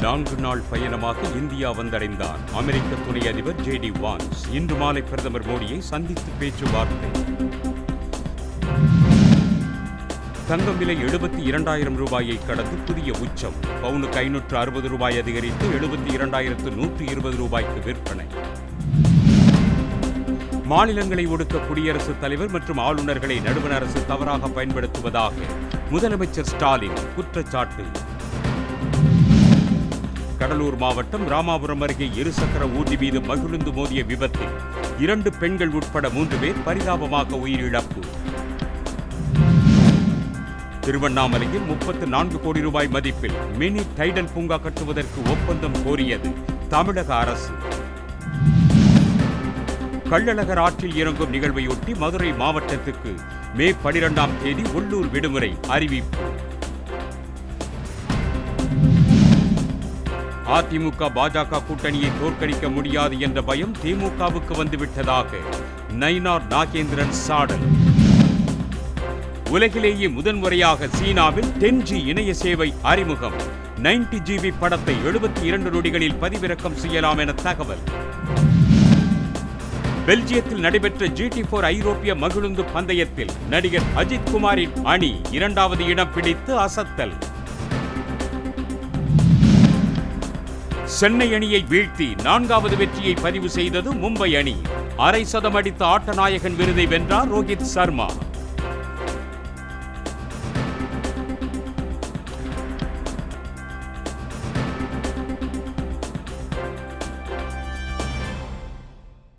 4 நாள் பயணமாக இந்தியா வந்தடைந்தார் அமெரிக்க துணை அதிபர் ஜே.டி. வான்ஸ். இன்று மாலை பிரதமர் மோடியை சந்தித்து பேச்சுவார்த்தை. தங்கம் விலை 72,000 ரூபாயை கடந்து புதிய உச்சம். பவுனுக்கு 560 ரூபாய் அதிகரித்து 72,120 ரூபாய்க்கு விற்பனை. மாநிலங்களை ஒடுக்க குடியரசுத் தலைவர் மற்றும் ஆளுநர்களை நடுவண் அரசு தவறாக பயன்படுத்துவதாக முதலமைச்சர் ஸ்டாலின் குற்றச்சாட்டு. கடலூர் மாவட்டம் ராமாபுரம் அருகே இருசக்கர ஊர்தி மீது மகிழுந்து மோதிய விபத்தில் 2 பெண்கள் உட்பட 3 பேர் பரிதாபமாக உயிரிழப்பு. திருவண்ணாமலையில் 34 கோடி ரூபாய் மதிப்பில் மினி டைடல் பூங்கா கட்டுவதற்கு ஒப்பந்தம் கோரியது தமிழக அரசு. கள்ளழகர் ஆற்றில் இறங்கும் நிகழ்வையொட்டி மதுரை மாவட்டத்துக்கு மே 12ஆம் தேதி உள்ளூர் விடுமுறை அறிவிப்பு. அதிமுக பாஜக கூட்டணியை தோற்கடிக்க முடியாது என்ற பயம் திமுகவுக்கு வந்துவிட்டதாக நயினார் நாகேந்திரன் சாடல். உலகிலேயே முதன்முறையாக சீனாவில் 10G இணைய சேவை அறிமுகம். 90 GB படத்தை 72 நொடிகளில் பதிவிறக்கம் செய்யலாம் என தகவல். பெல்ஜியத்தில் நடைபெற்ற GT4 ஐரோப்பிய மகிழுந்து பந்தயத்தில் நடிகர் அஜித் குமாரின் அணி 2வது இடம் பிடித்து அசத்தல். சென்னை அணியை வீழ்த்தி 4வது வெற்றியை பதிவு செய்தது மும்பை அணி. அரை சதம் அடித்த ஆட்டநாயகன் விருதை வென்றார் ரோஹித் சர்மா.